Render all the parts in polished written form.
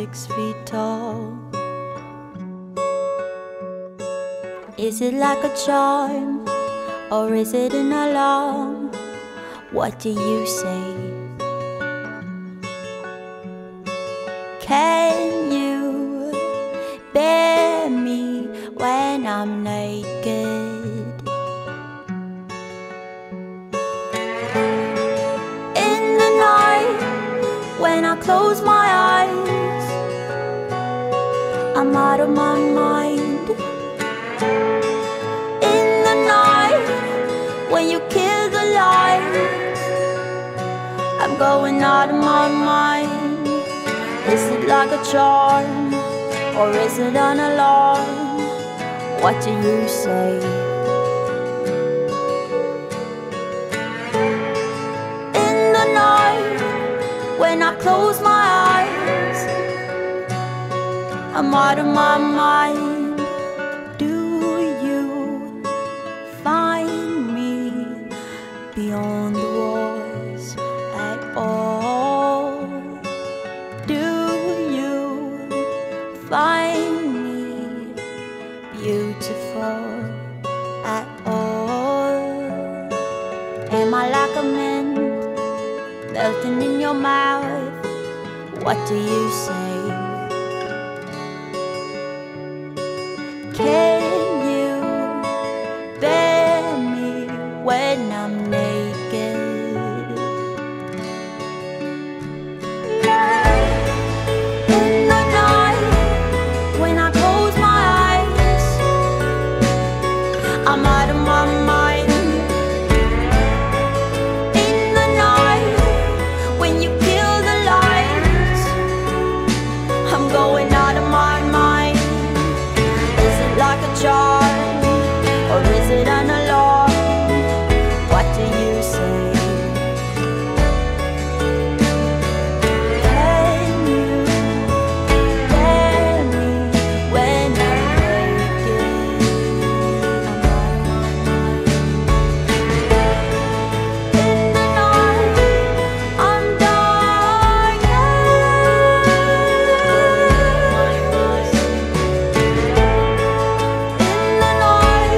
6 feet tall. Is it like a charm, or is it an alarm? What do you say? Can you bear me when I'm naked? In the night, when I close my eyes, I'm out of my mind. In the night, when you kill the lights, I'm going out of my mind. Is it like a charm, or is it an alarm? What do you say? In the night, when I close my eyes, I'm out of my mind. Do you find me beyond the walls at all? Do you find me beautiful at all? Am I like a mint melting in your mouth? What do you say? Can you bear me when I'm naked? In the night, when I close my eyes, I'm out of my mind. In the night, when you kill the lights, I'm going out of my mind. Is it like a charm, or is it an alarm? What do you say? Can you bear me when I'm naked? I'm out of my mind. In the night, I'm dying. In the night, I'm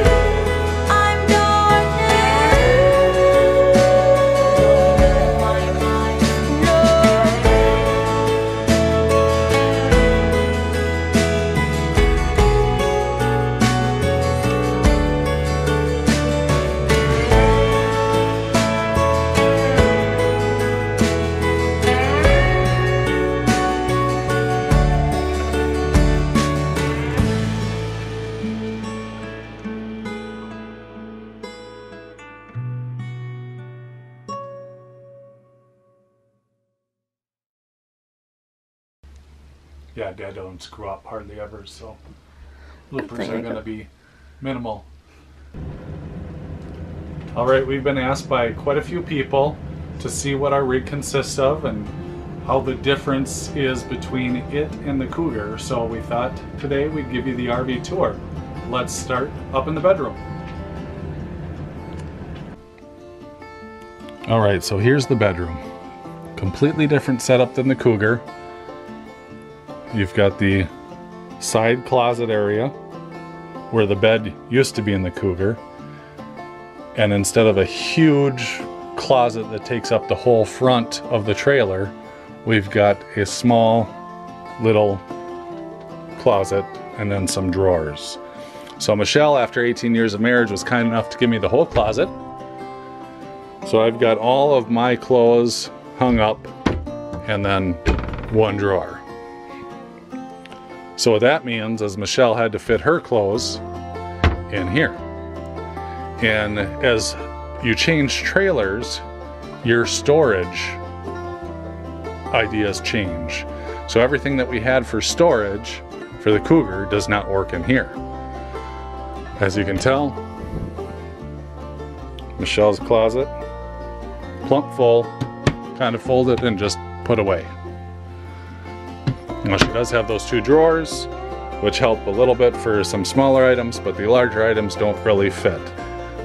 Yeah, Dad don't screw up hardly ever, so bloopers are going to be minimal. Alright, we've been asked by quite a few people to see what our rig consists of and how the difference is between it and the Cougar, so we thought today we'd give you the RV tour. Let's start up in the bedroom. Alright, so here's the bedroom. Completely different setup than the Cougar. You've got the side closet area where the bed used to be in the Cougar, and instead of a huge closet that takes up the whole front of the trailer, we've got a small little closet and then some drawers. So Michelle, after 18 years of marriage, was kind enough to give me the whole closet. So I've got all of my clothes hung up and then one drawer. So what that means is Michelle had to fit her clothes in here. And as you change trailers, your storage ideas change. So everything that we had for storage for the Cougar does not work in here. As you can tell, Michelle's closet, plump full, kind of folded and just put away. Now she does have those two drawers, which help a little bit for some smaller items, but the larger items don't really fit.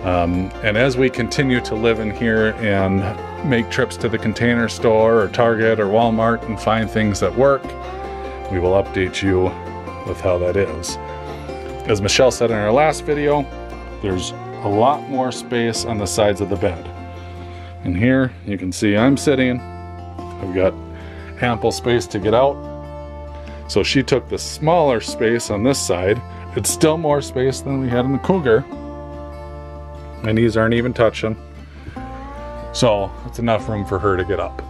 And as we continue to live in here and make trips to the Container Store or Target or Walmart and find things that work, we will update you with how that is. As Michelle said in our last video, there's a lot more space on the sides of the bed. And here you can see I'm sitting. I've got ample space to get out. So she took the smaller space on this side. It's still more space than we had in the Cougar. My knees aren't even touching. So it's enough room for her to get up.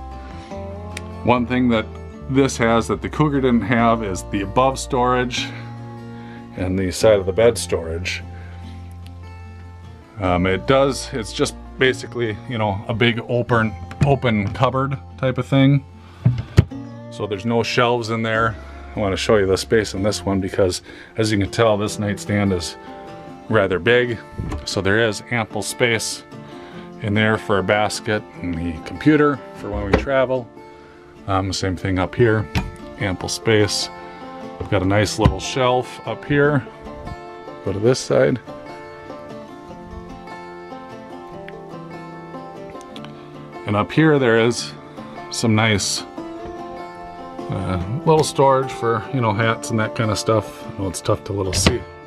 One thing that this has that the Cougar didn't have is the above storage and the side of the bed storage. It's just basically, you know, a big open cupboard type of thing. So there's no shelves in there. I want to show you the space in this one because, as you can tell, this nightstand is rather big. So there is ample space in there for a basket and the computer for when we travel. Same thing up here, ample space. I've got a nice little shelf up here. Go to this side. And up here there is some nice little storage for, you know, hats and that kind of stuff. I know it's tough to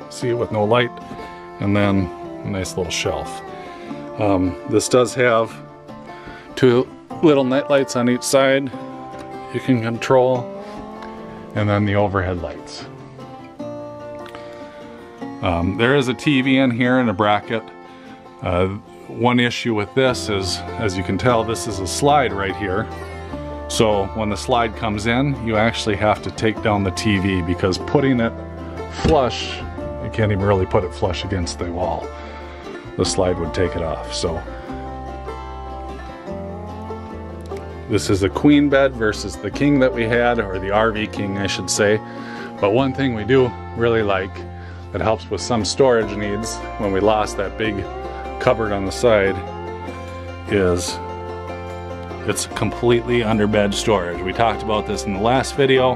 see it with no light. And then a nice little shelf. This does have 2 little night lights on each side you can control, and then the overhead lights. There is a TV in here and a bracket. One issue with this is, as you can tell, this is a slide right here. So when the slide comes in, you actually have to take down the TV because putting it flush, you can't even really put it flush against the wall. The slide would take it off. So this is a queen bed versus the king that we had, or the RV king I should say. But one thing we do really like that helps with some storage needs when we lost that big cupboard on the side is it's completely under bed storage. We talked about this in the last video.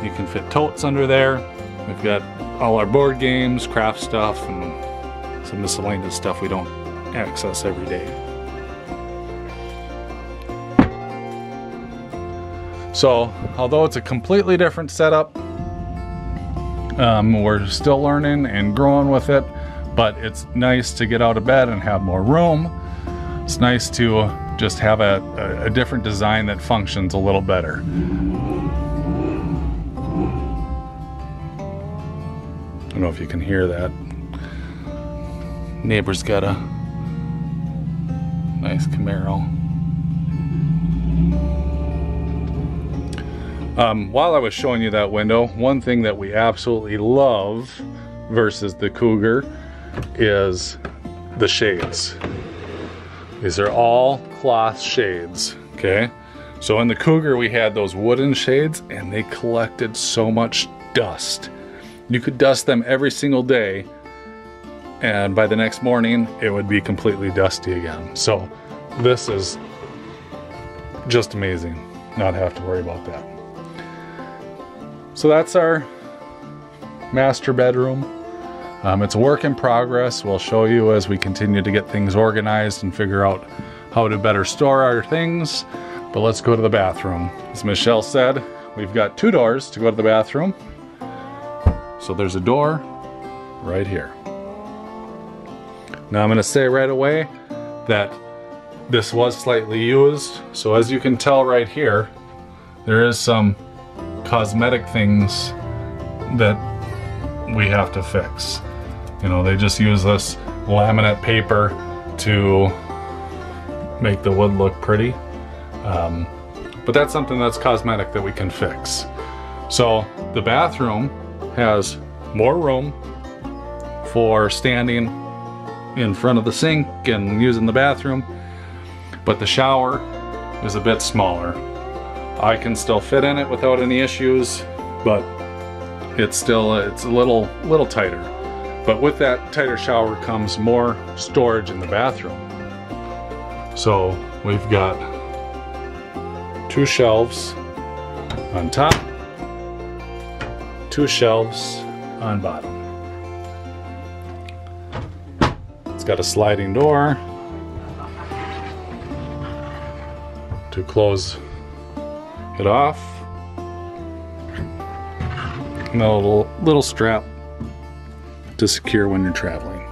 You can fit totes under there. We've got all our board games, craft stuff, and some miscellaneous stuff we don't access every day. So, although it's a completely different setup, we're still learning and growing with it, but it's nice to get out of bed and have more room. It's nice to just have a different design that functions a little better. I don't know if you can hear that. Neighbor's got a nice Camaro. While I was showing you that window, one thing that we absolutely love versus the Cougar is the shades. These are all cloth shades, okay? So in the Cougar we had those wooden shades and they collected so much dust. You could dust them every single day and by the next morning it would be completely dusty again. So this is just amazing, not have to worry about that. So that's our master bedroom. It's a work in progress. We'll show you as we continue to get things organized and figure out how to better store our things. But let's go to the bathroom. As Michelle said, we've got 2 doors to go to the bathroom. So there's a door right here. Now I'm going to say right away that this was slightly used. So as you can tell right here, there is some cosmetic things that we have to fix. You know, they just use this laminate paper to make the wood look pretty. But that's something that's cosmetic that we can fix. So the bathroom has more room for standing in front of the sink and using the bathroom, but the shower is a bit smaller. I can still fit in it without any issues, but it's a little tighter. But with that tighter shower comes more storage in the bathroom. So we've got 2 shelves on top, 2 shelves on bottom. It's got a sliding door to close it off. And a little strap to secure when you're traveling.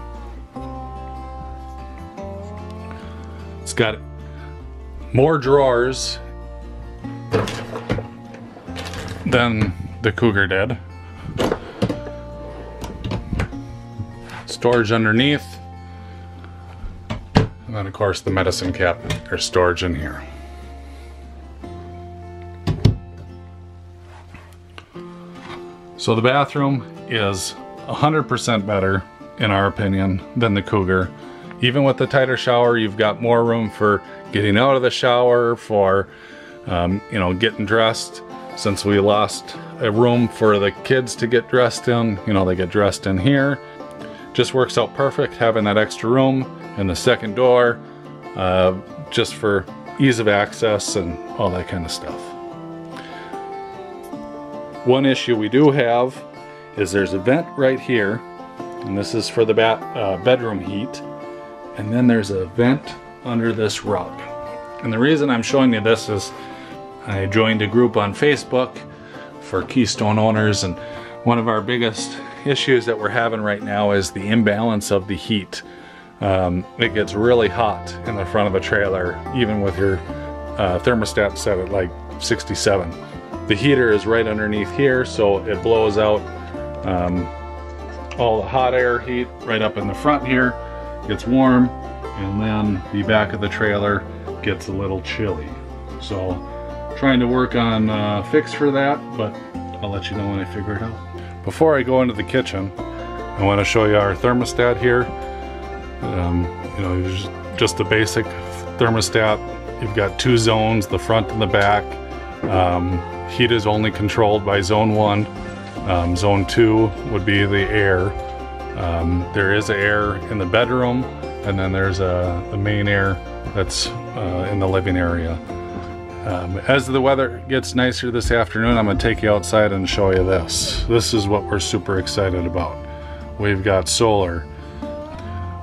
It's got more drawers than the Cougar did. Storage underneath. And then of course the medicine cabinet. There's storage in here. So the bathroom is 100% better, in our opinion, than the Cougar. Even with the tighter shower, you've got more room for getting out of the shower, for you know, getting dressed. Since we lost a room for the kids to get dressed in, you know, they get dressed in here. Just works out perfect having that extra room and the second door, just for ease of access and all that kind of stuff. One issue we do have is there's a vent right here, and this is for the bedroom heat, and then there's a vent under this rug. And the reason I'm showing you this is I joined a group on Facebook for Keystone owners, and one of our biggest issues that we're having right now is the imbalance of the heat. It gets really hot in the front of the trailer, even with your thermostat set at like 67. The heater is right underneath here, so it blows out all the hot air heat right up in the front here, gets warm, and then the back of the trailer gets a little chilly. So trying to work on a fix for that, but I'll let you know when I figure it out. Before I go into the kitchen, I want to show you our thermostat here. You know, just the basic thermostat. You've got two zones, the front and the back. Heat is only controlled by zone 1. Zone 2 would be the air. There is air in the bedroom, and then there's the main air that's in the living area. As the weather gets nicer this afternoon, I'm going to take you outside and show you this. This is what we're super excited about. We've got solar.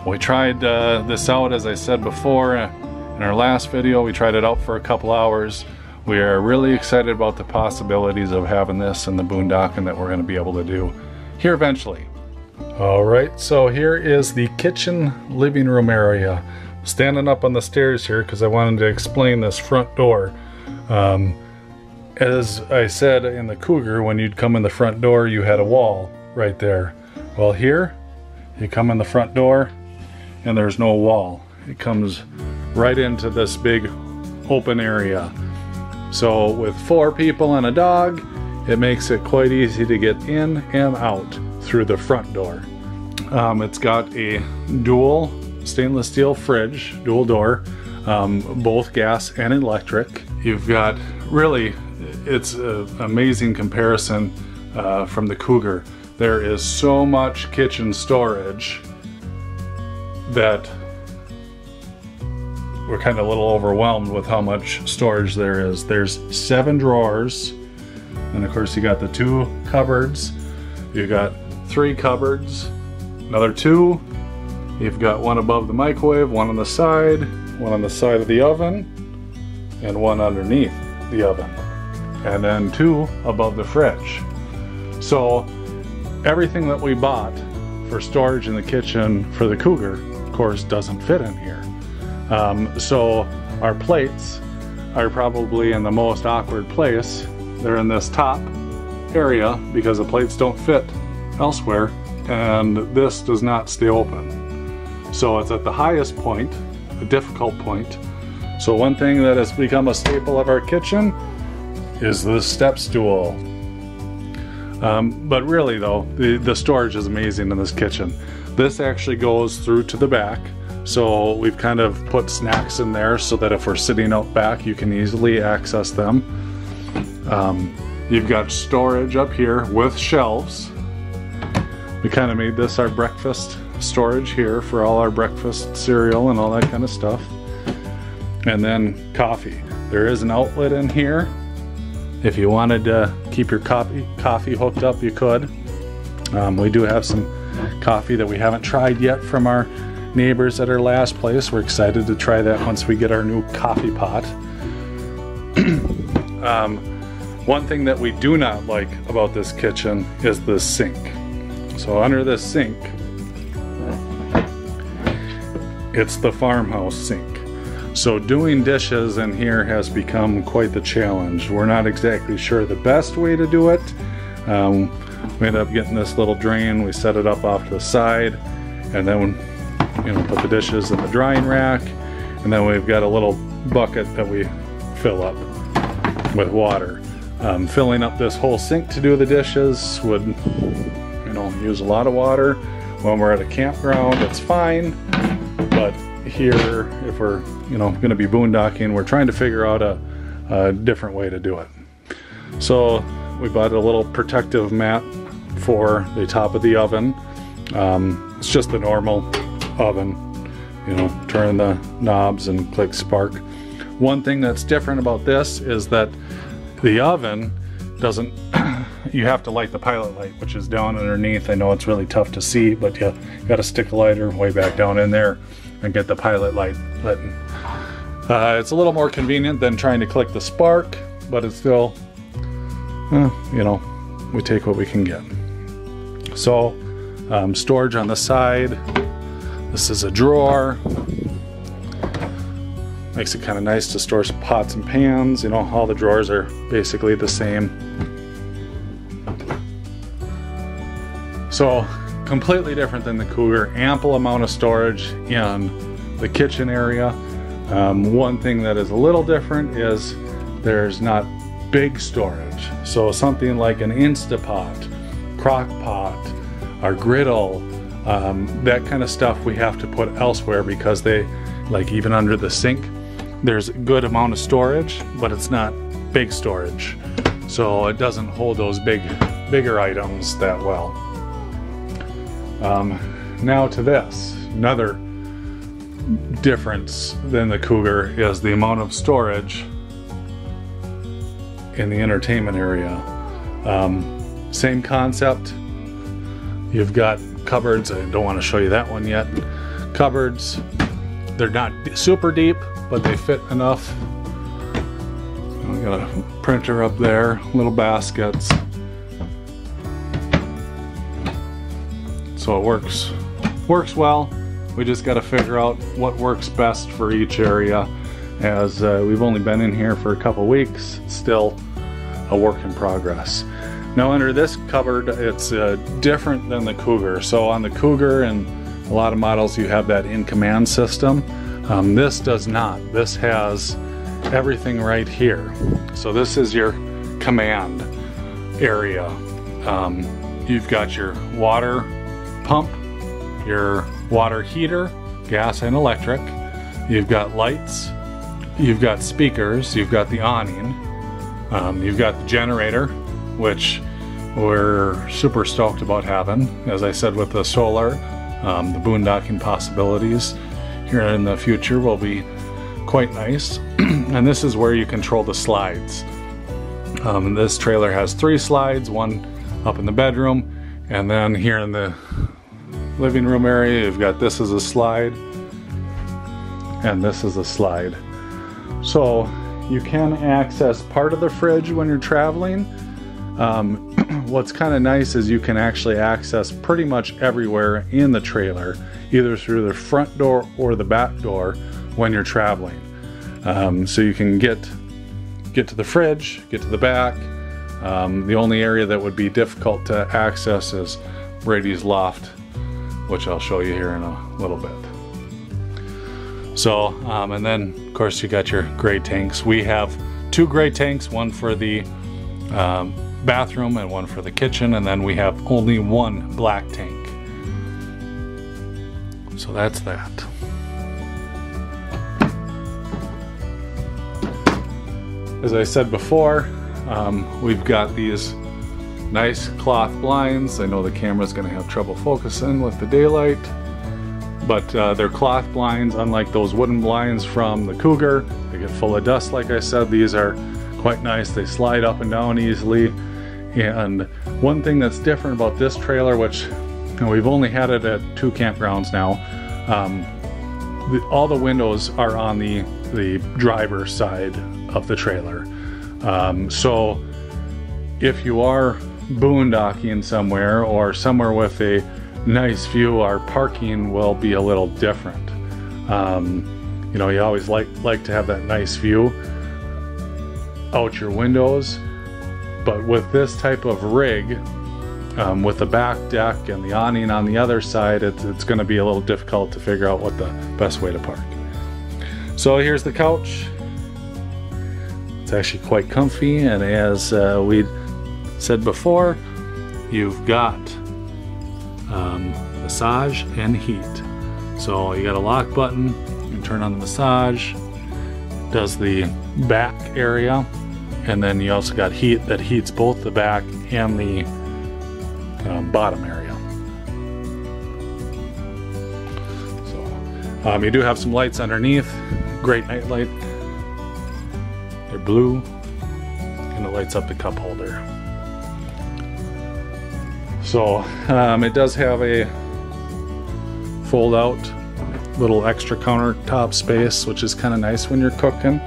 We tried this out, as I said before in our last video. We tried it out for a couple hours. We are really excited about the possibilities of having this and the boondocking that we're going to be able to do here eventually. Alright, so here is the kitchen living room area. Standing up on the stairs here because I wanted to explain this front door. As I said in the Cougar, when you'd come in the front door you had a wall right there. Well, here you come in the front door and there's no wall. It comes right into this big open area. So with 4 people and a dog, it makes it quite easy to get in and out through the front door. It's got a dual stainless steel fridge, dual door, both gas and electric. You've got, really, it's an amazing comparison from the Cougar. There is so much kitchen storage that we're kind of a little overwhelmed with how much storage there is. There's 7 drawers, and of course you got the 2 cupboards. You got 3 cupboards, another 2. You've got one above the microwave, one on the side of the oven, and one underneath the oven, and then 2 above the fridge. So everything that we bought for storage in the kitchen for the Cougar, of course, doesn't fit in here. So our plates are probably in the most awkward place. They're in this top area because the plates don't fit elsewhere, and this does not stay open. So it's at the highest point, a difficult point. So one thing that has become a staple of our kitchen is the step stool. But really though, the storage is amazing in this kitchen. This actually goes through to the back. So we've kind of put snacks in there so that if we're sitting out back, you can easily access them. You've got storage up here with shelves. We kind of made this our breakfast storage here for all our breakfast cereal and all that kind of stuff. And then coffee. There is an outlet in here. If you wanted to keep your coffee hooked up, you could. We do have some coffee that we haven't tried yet from our neighbors at our last place. We're excited to try that once we get our new coffee pot. One thing that we do not like about this kitchen is the sink. So under this sink, it's the farmhouse sink. So doing dishes in here has become quite the challenge. We're not exactly sure the best way to do it. We end up getting this little drain, we set it up off to the side, and then put the dishes in the drying rack, and then we've got a little bucket that we fill up with water. Filling up this whole sink to do the dishes would use a lot of water. When we're at a campground, it's fine, but here, if we're going to be boondocking, we're trying to figure out a different way to do it. So we bought a little protective mat for the top of the oven. It's just the normal oven, turn the knobs and click spark. One thing that's different about this is that the oven doesn't, you have to light the pilot light, which is down underneath. I know it's really tough to see, but you got to stick a lighter way back down in there and get the pilot light lit. It's a little more convenient than trying to click the spark, but it's still, we take what we can get. So, storage on the side. This is a drawer. Makes it kind of nice to store some pots and pans. All the drawers are basically the same. So, completely different than the Cougar. Ample amount of storage in the kitchen area. One thing that is a little different is there's not big storage. So something like an Instapot, crock pot, our griddle, that kind of stuff we have to put elsewhere because they, like even under the sink, there's a good amount of storage, but it's not big storage. So it doesn't hold those bigger items that well. Now to this, another difference than the Cougar is the amount of storage in the entertainment area. Same concept. You've got cupboards. I don't want to show you that one yet. Cupboards, they're not super deep, but they fit enough. I got a printer up there, little baskets. So it works well. We just got to figure out what works best for each area. As we've only been in here for a couple weeks, it's still a work in progress. Now under this cupboard, it's different than the Cougar. So on the Cougar and a lot of models, you have that in-command system. This does not. This has everything right here. So this is your command area. You've got your water pump, your water heater, gas and electric. You've got lights, you've got speakers, you've got the awning, you've got the generator, which we're super stoked about having. As I said, with the solar, the boondocking possibilities here in the future will be quite nice. And this is where you control the slides. This trailer has 3 slides, one up in the bedroom, and then here in the living room area, you've got this as a slide, and this is a slide. So you can access part of the fridge when you're traveling. What's kind of nice is you can actually access pretty much everywhere in the trailer, either through the front door or the back door when you're traveling. So you can get to the fridge, get to the back. The only area that would be difficult to access is Brady's loft, which I'll show you here in a little bit. So, and then of course you got your gray tanks. We have 2 gray tanks, one for the bathroom and one for the kitchen, and then we have only 1 black tank. So that's that. As I said before, we've got these nice cloth blinds. I know the camera's going to have trouble focusing with the daylight, but they're cloth blinds, unlike those wooden blinds from the Cougar. They get full of dust, like I said. These are quite nice. They slide up and down easily. And one thing that's different about this trailer, which we've only had it at 2 campgrounds now, all the windows are on the driver's side of the trailer. So if you are boondocking somewhere or somewhere with a nice view, our parking will be a little different. You know, you always like to have that nice view out your windows, but with this type of rig, with the back deck and the awning on the other side, it's going to be a little difficult to figure out what the best way to park. So here's the couch. It's actually quite comfy, and as we said before, you've got massage and heat. So you got a lock button, you can turn on the massage, does the back area, and then you also got heat that heats both the back and the bottom area. So you do have some lights underneath, great night light. They're blue, and it lights up the cup holder. So it does have a fold out little extra countertop space, which is kind of nice when you're cooking.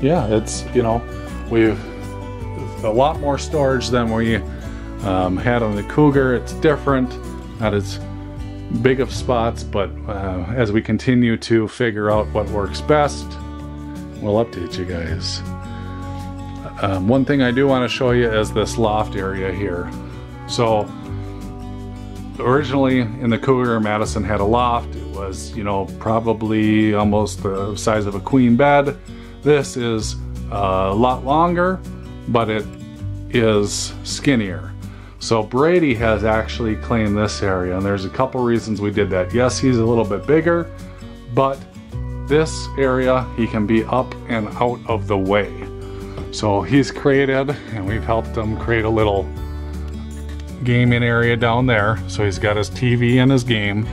Yeah, it's, you know, we've a lot more storage than we had on the Cougar. It's different, not as big of spots, but as we continue to figure out what works best, we'll update you guys. One thing I do want to show you is this loft area here. So originally in the Cougar, Madison had a loft. It was, you know, probably almost the size of a queen bed. This is a lot longer, but it is skinnier. So Brady has actually claimed this area, and there's a couple reasons we did that. Yes, he's a little bit bigger, but this area he can be up and out of the way. So he's created, and we've helped him create a little gaming area down there. So he's got his TV and his game.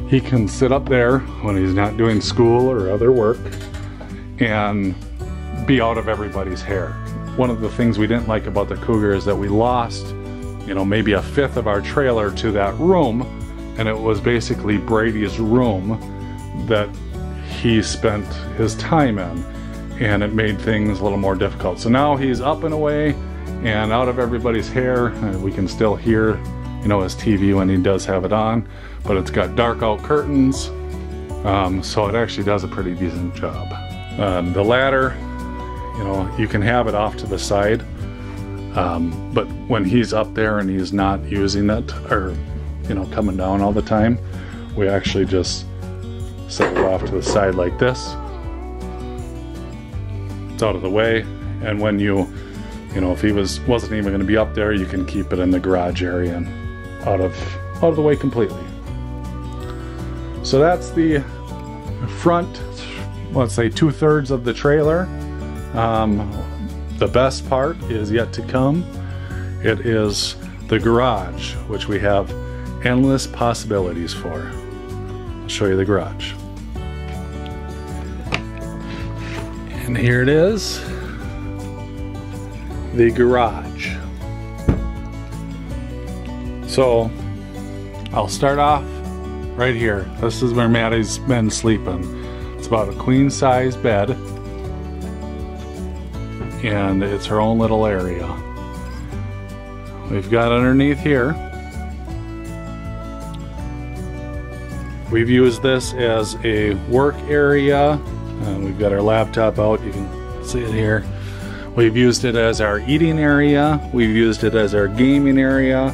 He can sit up there when he's not doing school or other work and be out of everybody's hair. One of the things we didn't like about the Cougar is that we lost, you know, maybe a fifth of our trailer to that room, and it was basically Brady's room that he spent his time in, and it made things a little more difficult. So now he's up and away and out of everybody's hair, and we can still hear, you know, his TV when he does have it on, but it's got dark out curtains, so it actually does a pretty decent job. The ladder, you know, you can have it off to the side, but when he's up there and he's not using it, or, you know, coming down all the time, we actually just set it off to the side like this. It's out of the way, and when you know, if he wasn't even going to be up there, you can keep it in the garage area and out of the way completely. So that's the front, let's say 2/3 of the trailer. The best part is yet to come. It is the garage, which we have endless possibilities for. I'll show you the garage. And here it is, the garage. So I'll start off right here. This is where Maddie's been sleeping. It's about a queen size bed, and it's her own little area. We've got underneath here, we've used this as a work area. We've got our laptop out, you can see it here. We've used it as our eating area. We've used it as our gaming area.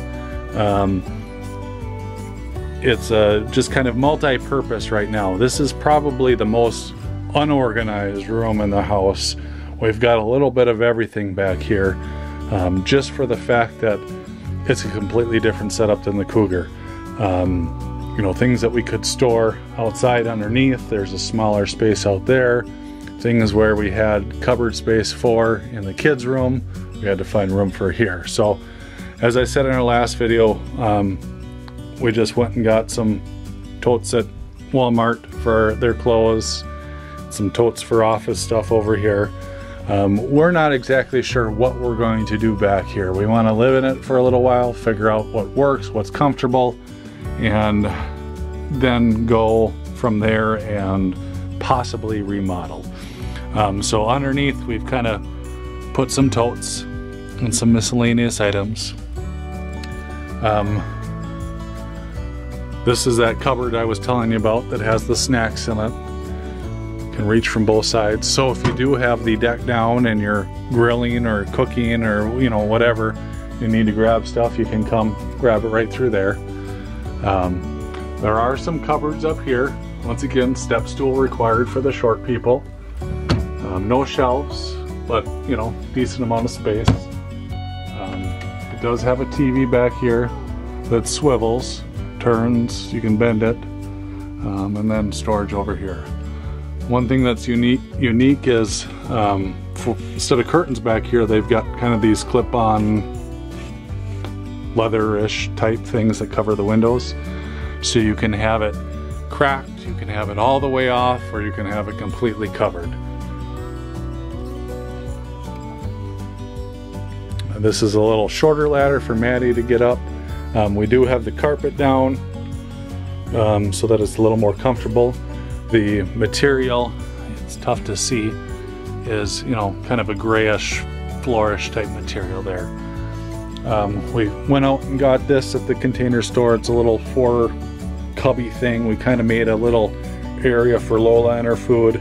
It's just kind of multi-purpose right now. This is probably the most unorganized room in the house. We've got a little bit of everything back here, just for the fact that it's a completely different setup than the Cougar. You know, things that we could store outside underneath. There's a smaller space out there. Things where we had cupboard space for in the kids' room, we had to find room for here. So, as I said in our last video, we just went and got some totes at Walmart for their clothes, some totes for office stuff over here. We're not exactly sure what we're going to do back here. We want to live in it for a little while, figure out what works, what's comfortable, and then go from there and possibly remodel. So underneath we've kind of put some totes and some miscellaneous items. This is that cupboard I was telling you about that has the snacks in it. Can reach from both sides. So if you do have the deck down and you're grilling or cooking or you know whatever, you need to grab stuff, you can come grab it right through there. There are some cupboards up here. Once again, step stool required for the short people. No shelves, but you know, decent amount of space. It does have a TV back here that swivels, turns, you can bend it, and then storage over here. One thing that's unique is instead of curtains back here, they've got kind of these clip-on leather-ish type things that cover the windows. So you can have it cracked, you can have it all the way off, or you can have it completely covered. And this is a little shorter ladder for Maddie to get up. We do have the carpet down so that it's a little more comfortable. The material, it's tough to see, is, you know, kind of a grayish, flourish type material there. We went out and got this at the Container Store. It's a little 4 cubby thing. We kind of made a little area for Lola and her food.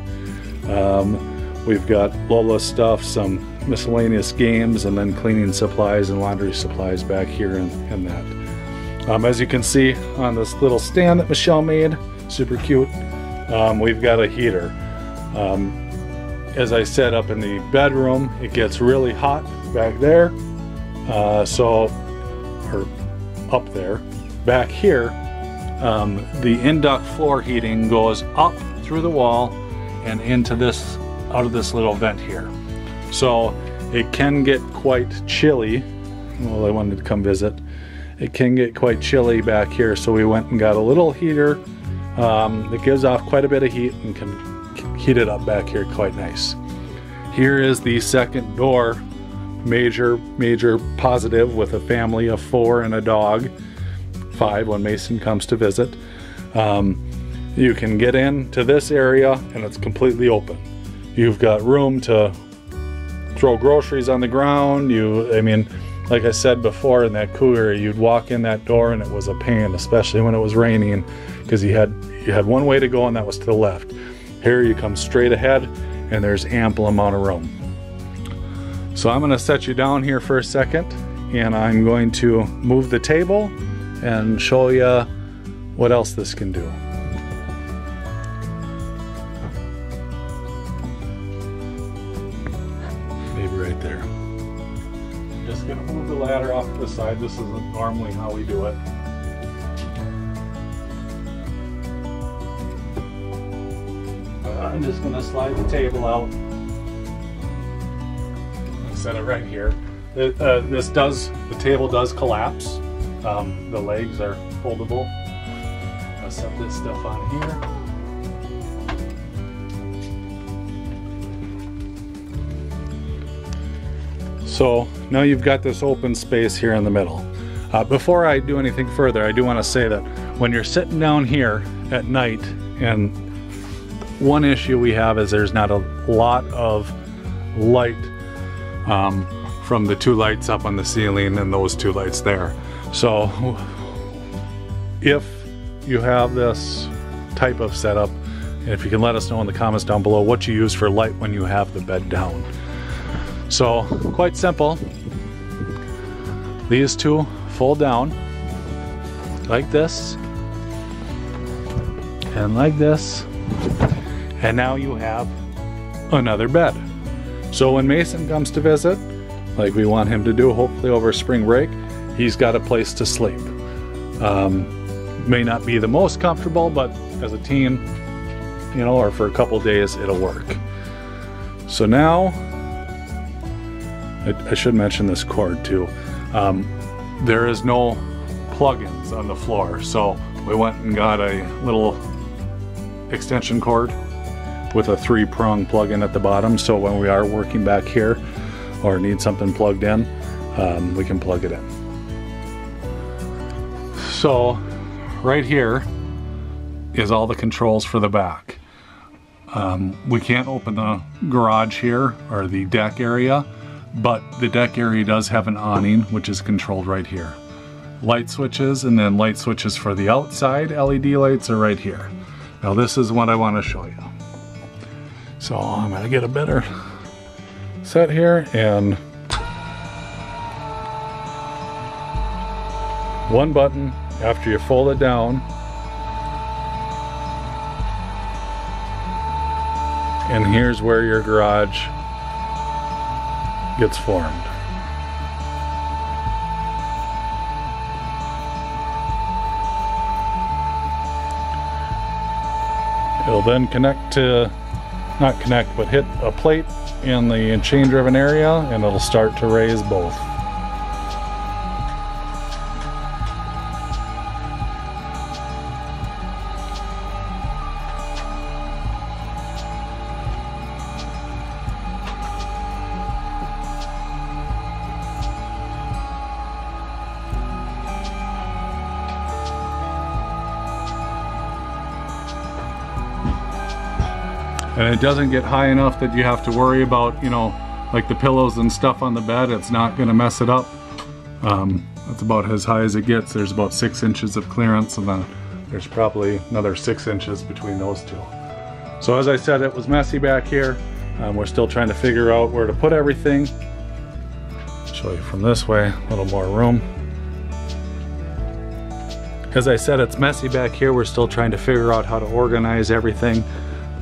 We've got Lola's stuff, some miscellaneous games, and then cleaning supplies and laundry supplies back here in that. As you can see on this little stand that Michelle made, super cute, we've got a heater. As I said, up in the bedroom, it gets really hot back there. Or up there. Back here, the induct floor heating goes up through the wall and into this, out of this little vent here. So it can get quite chilly. Well, I wanted to come visit. It can get quite chilly back here, so we went and got a little heater that gives off quite a bit of heat and can heat it up back here quite nice. Here is the second door. Major positive with a family of 4 and a dog, 5 when Mason comes to visit. You can get into this area and it's completely open. You've got room to throw groceries on the ground. I mean, like I said before, in that Cougar, you'd walk in that door and it was a pain, especially when it was raining, because you had one way to go and that was to the left. Here you come straight ahead and there's ample amount of room. So I'm going to set you down here for a second, and I'm going to move the table and show you what else this can do. Maybe right there. I'm just going to move the ladder off to the side. This isn't normally how we do it. I'm just going to slide the table out. Set it right here. The table does collapse. The legs are foldable. I'll set this stuff on here. So now you've got this open space here in the middle. Before I do anything further, I do want to say that when you're sitting down here at night, and one issue we have is there's not a lot of light from the 2 lights up on the ceiling and those 2 lights there. So if you have this type of setup, and if you can let us know in the comments down below what you use for light when you have the bed down. So quite simple. These 2 fold down like this and like this, and now you have another bed. So when Mason comes to visit, like we want him to do hopefully over spring break, he's got a place to sleep. May not be the most comfortable, but as a team, you know, or for a couple days, it'll work. So now, I should mention this cord too. There is no plugins on the floor, so we went and got a little extension cord with a 3-prong plug-in at the bottom, so when we are working back here or need something plugged in, we can plug it in. So right here is all the controls for the back. We can't open the garage here or the deck area. but the deck area does have an awning, which is controlled right here. Light switches, and then light switches for the outside LED lights are right here. Now this is what I want to show you. So I'm going to get a better set here, and one button after you fold it down, and here's where your garage gets formed. It'll then connect to, not connect, but hit a plate in the chain driven area, and it'll start to raise both. And it doesn't get high enough that you have to worry about, you know, like the pillows and stuff on the bed. It's not going to mess it up. That's about as high as it gets. There's about 6 inches of clearance, and then there's probably another 6 inches between those two. So as I said, it was messy back here. We're still trying to figure out where to put everything. Show you from this way, a little more room. As I said, it's messy back here. We're still trying to figure out how to organize everything.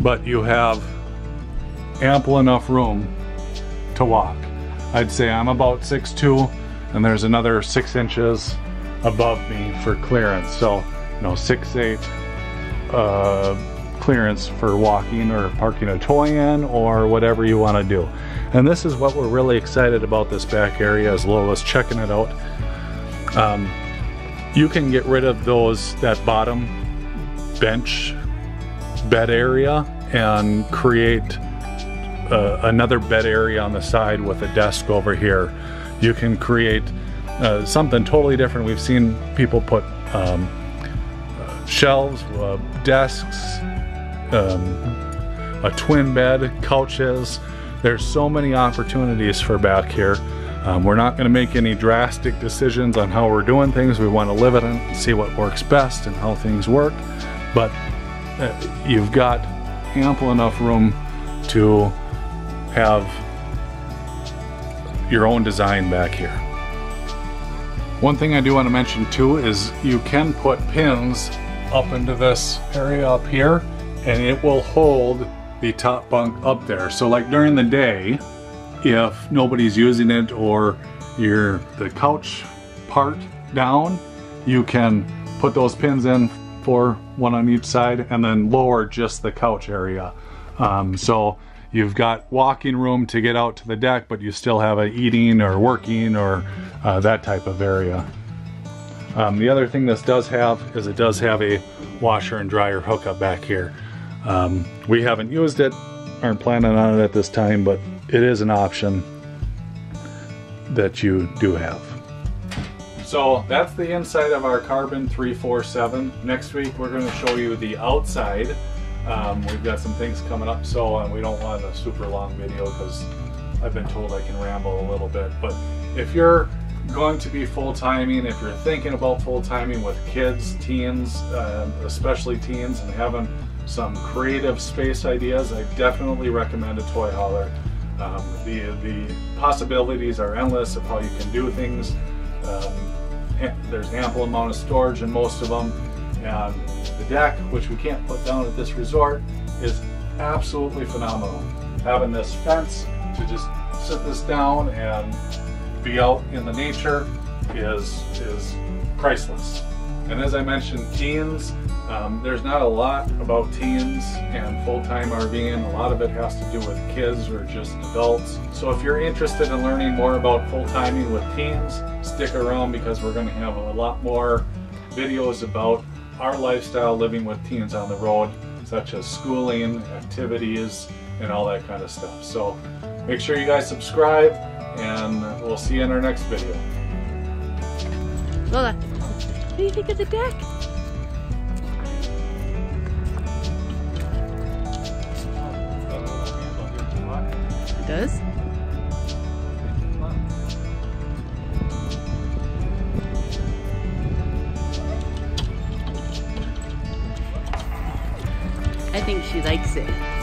But you have ample enough room to walk. I'd say I'm about 6'2", and there's another 6 inches above me for clearance. So, you know, 6'8" clearance for walking or parking a toy in or whatever you want to do. And this is what we're really excited about this back area, as Lola's checking it out. You can get rid of that bottom bench bed area and create another bed area on the side with a desk over here. You can create something totally different. We've seen people put shelves, desks, a twin bed, couches. There's so many opportunities for back here. We're not going to make any drastic decisions on how we're doing things. We want to live it and see what works best and how things work. But you've got ample enough room to have your own design back here. One thing I do want to mention too is you can put pins up into this area up here, and it will hold the top bunk up there. So like during the day, if nobody's using it or the couch part down, you can put those pins in for one on each side and then lower just the couch area. So you've got walking room to get out to the deck, but you still have an eating or working or that type of area. The other thing this does have is it does have a washer and dryer hookup back here. We haven't used it, aren't planning on it at this time, but it is an option that you do have. So that's the inside of our Carbon 347. Next week we're going to show you the outside. We've got some things coming up, so we don't want a super long video because I've been told I can ramble a little bit. But if you're going to be full-timing, if you're thinking about full-timing with kids, teens, especially teens, and having some creative space ideas, I definitely recommend a toy hauler. The possibilities are endless of how you can do things. There's ample amount of storage in most of them, and the deck, which we can't put down at this resort, is absolutely phenomenal. Having this fence to just sit this down and be out in the nature is priceless. And as I mentioned, teens, there's not a lot about teens and full-time RVing. A lot of it has to do with kids or just adults. So if you're interested in learning more about full-timing with teens, stick around because we're going to have a lot more videos about our lifestyle living with teens on the road, such as schooling, activities, and all that kind of stuff. So make sure you guys subscribe, and we'll see you in our next video. Lola, what do you think of the deck? It does? think she likes it.